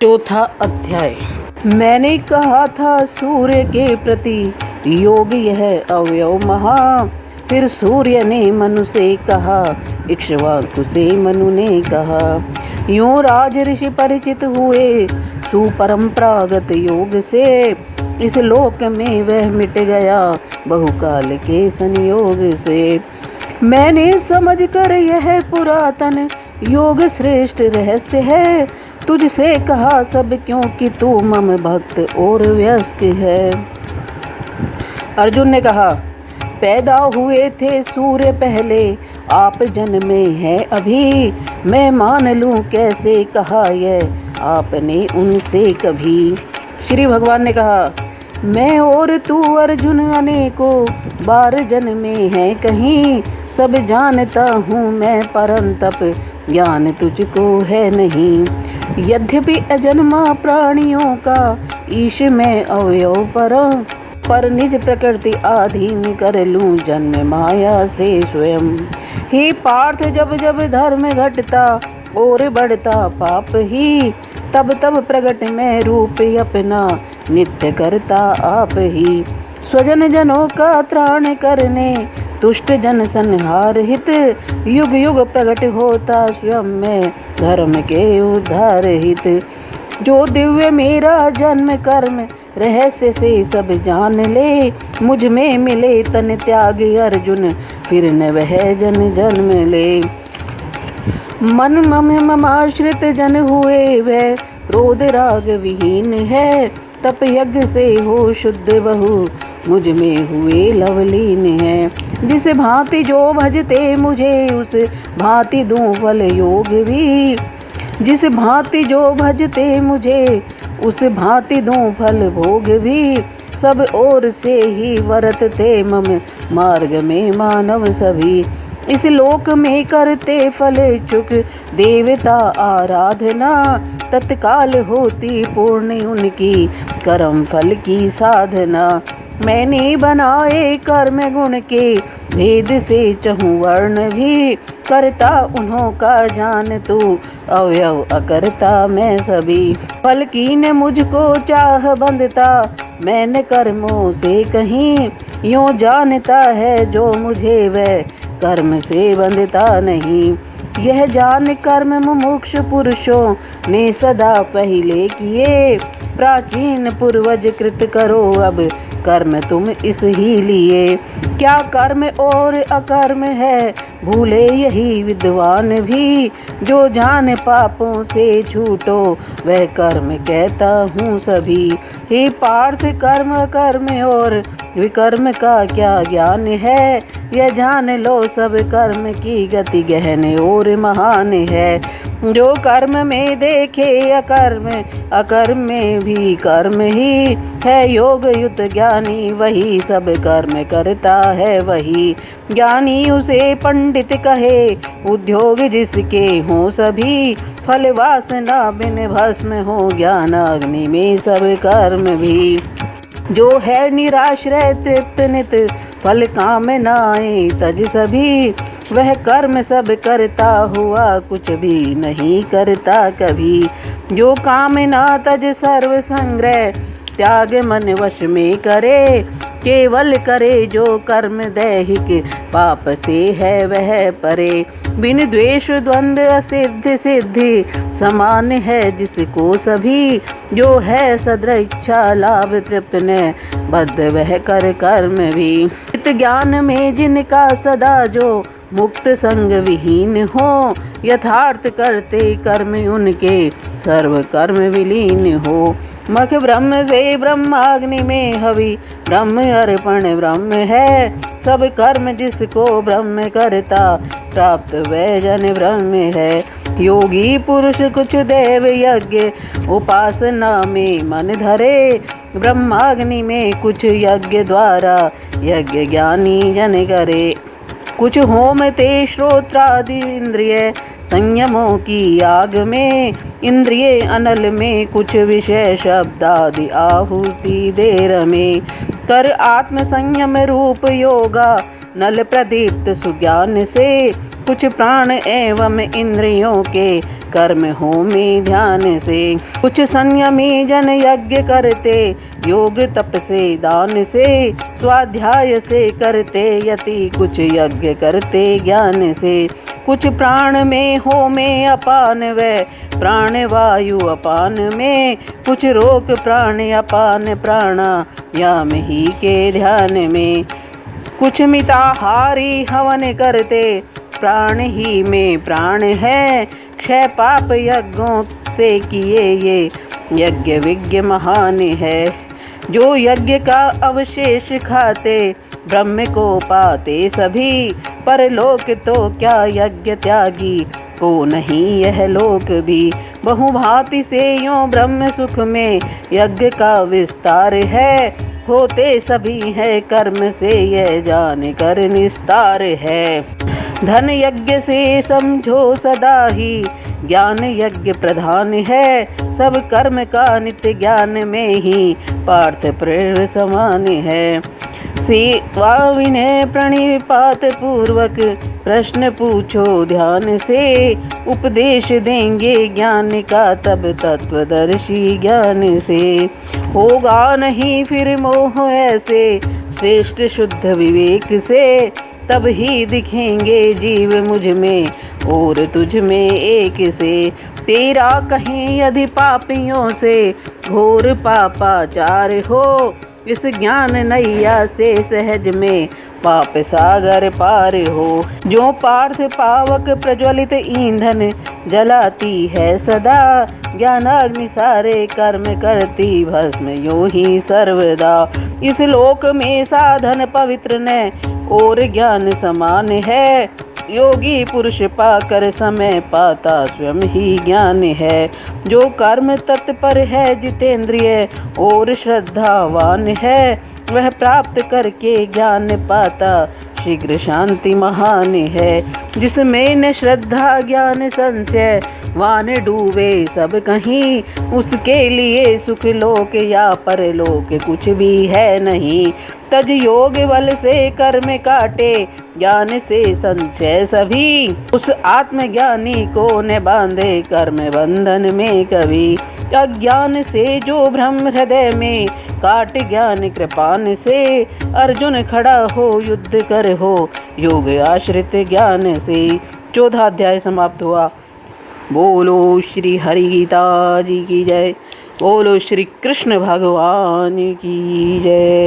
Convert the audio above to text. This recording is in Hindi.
चौथा अध्याय। मैंने कहा था सूर्य के प्रति योग यह अवयव महा। फिर सूर्य ने मनु से कहा, इक्ष्वाकु से मनु ने कहा। यूं राज ऋषि परिचित हुए सुपरंपरागत योग से। इस लोक में वह मिट गया बहुकाल के संयोग से। मैंने समझ कर यह पुरातन योग श्रेष्ठ रहस्य है तुझसे कहा सब, क्योंकि तू मम भक्त और व्यस्क है। अर्जुन ने कहा, पैदा हुए थे सूर्य पहले, आप जन्मे हैं अभी। मैं मान लूं कैसे कहा यह आपने उनसे कभी। श्री भगवान ने कहा, मैं और तू अर्जुन अनेकों बार जन्मे हैं कहीं। सब जानता हूँ मैं परंतप ज्ञान तुझको है नहीं। यद्यपि अजन्मा प्राणियों का ईश में अवयव पर निज प्रकृति आधीन कर लूं जन्म माया से स्वयं। हे पार्थ, जब जब धर्म घटता और बढ़ता पाप ही, तब तब प्रकट में रूप अपना नित्य करता आप ही। स्वजन जनों का त्राण करने तुष्ट जन संहार हित, युग युग प्रकट होता स्वयं में धर्म के उद्धार हित। जो दिव्य मेरा जन्म कर्म रहस्य से सब जान ले, मुझ में मिले तन त्याग अर्जुन फिर न वह जन जन्म ले। मन ममाश्रित जन हुए वह क्रोध राग विहीन है। तप यज्ञ से हो शुद्ध बहु मुझ में हुए लवलीन है। जिस भांति जो भजते मुझे उस भांति दूं फल योग भी। जिस भांति जो भजते मुझे उस भांति दूं फल भोग भी। सब ओर से ही वरतते मम मार्ग में मानव सभी। इस लोक में करते फल चुक देवता आराधना। तत्काल होती पूर्ण उनकी कर्म फल की साधना। मैंने बनाए कर्म गुण के भेद से चहु वर्ण भी। करता उन्हों का जान तू अवयव अकरता मैं सभी। फल की न मुझको चाह बंधता मैंने कर्मों से कहीं। यूं जानता है जो मुझे वह कर्म से बंधता नहीं। यह जान कर्म मुमुक्ष पुरुषों ने सदा पहले किए। प्राचीन पूर्वज कृत करो अब कर्म तुम इस ही लिए। क्या कर्म और अकर्म है भूले यही विद्वान भी। जो जान पापों से छूटो वह कर्म कहता हूँ सभी। हे पार्थ, कर्म कर्म और विकर्म का क्या ज्ञान है। यह जान लो सब कर्म की गति गहन और महान है। जो कर्म में देखे अकर्म, अकर्म में भी कर्म ही है। योग युत ज्ञानी वही सब कर्म करता है वही। ज्ञानी उसे पंडित कहे उद्योग जिसके हों सभी। फल वासना बिन भस्म हो ज्ञान अग्नि में सब कर्म भी। जो है निराश्रय तृप्त नित फल कामनाएं तज सभी। वह कर्म सब करता हुआ कुछ भी नहीं करता कभी। जो कामना तज सर्व संग्रह त्याग मन वश में करे। केवल करे जो कर्म दैहिक पाप से है वह परे। बिन द्वेष द्वंद्व असिद्ध सिद्धि समान है जिसको सभी। जो है सद्र इच्छा लाभ तृप्त न बद्ध वह कर कर्म भी। चित ज्ञान में जिनका सदा जो मुक्त संग विहीन हो। यथार्थ करते कर्म उनके सर्व कर्म विलीन हो। मख ब्रह्म से ब्रह्माग्नि में हवि ब्रह्म अर्पण ब्रह्म है। सब कर्म जिसको ब्रह्म करता प्राप्त वह जन ब्रह्म है। योगी पुरुष कुछ देव यज्ञ उपासना में मन धरे। ब्रह्माग्नि में कुछ यज्ञ द्वारा यज्ञ ज्ञानी जन करे। कुछ होम ते श्रोत्रादि इंद्रिय संयमों की आग में। इंद्रिय अनल में कुछ विषय शब्दादि आहुति देर में। कर आत्म संयम रूप योगा नल प्रदीप्त सुज्ञान से। कुछ प्राण एवं इंद्रियों के कर्म होमे ध्यान से। कुछ संयमी जन यज्ञ करते योग तप से दान से। स्वाध्याय से करते यति कुछ यज्ञ करते ज्ञान से। कुछ प्राण में होमे अपान व प्राण वायु अपान में। कुछ रोक प्राण अपान प्राणायाम ही के ध्यान में। कुछ मिताहारी हवन करते प्राण ही में प्राण है। क्षय पाप यज्ञों से किए ये यज्ञ विज्ञ महान है। जो यज्ञ का अवशेष खाते ब्रह्म को पाते सभी। परलोक तो क्या यज्ञ त्यागी को नहीं यह लोक भी। बहुभांति से यों ब्रह्म सुख में यज्ञ का विस्तार है। होते सभी है कर्म से यह जान कर निस्तार है। धन यज्ञ से समझो सदा ही ज्ञान यज्ञ प्रधान है। सब कर्म का नित्य ज्ञान में ही पार्थ प्रेर समान है। सेवा विनय प्रणिपात पूर्वक प्रश्न पूछो ध्यान से। उपदेश देंगे ज्ञान का तब तत्वदर्शी ज्ञान से। होगा नहीं फिर मोह ऐसे श्रेष्ठ शुद्ध विवेक से। तब ही दिखेंगे जीव मुझ में और तुझ में एक से। तेरा कहीं यदि पापियों से घोर पापाचार हो। इस ज्ञान नैया से सहज में पाप सागर पार हो। जो पार्थ पावक प्रज्वलित ईंधन जलाती है सदा। ज्ञानाग्नि सारे कर्म करती भस्म यो ही सर्वदा। इस लोक में साधन पवित्र न और ज्ञान समान है। योगी पुरुष पाकर समय पाता स्वयं ही ज्ञान है। जो कर्म तत्पर है जितेंद्रिय और श्रद्धावान है। वह प्राप्त करके ज्ञान पाता शीघ्र शांति महान है। जिसमें न श्रद्धा ज्ञान संशय वान डूबे सब कहीं। उसके लिए सुख लोक या परलोक कुछ भी है नहीं। तज योग बल से कर्म काटे ज्ञान से संशय सभी। उस आत्मज्ञानी को न बांधे कर्म बंधन में कभी। अज्ञान से जो ब्रह्म हृदय में काट ज्ञान कृपान से। अर्जुन खड़ा हो युद्ध कर हो योग आश्रित ज्ञान से। 14वां अध्याय समाप्त हुआ। बोलो श्री हरिगीता जी की जय। बोलो श्री कृष्ण भगवान की जय।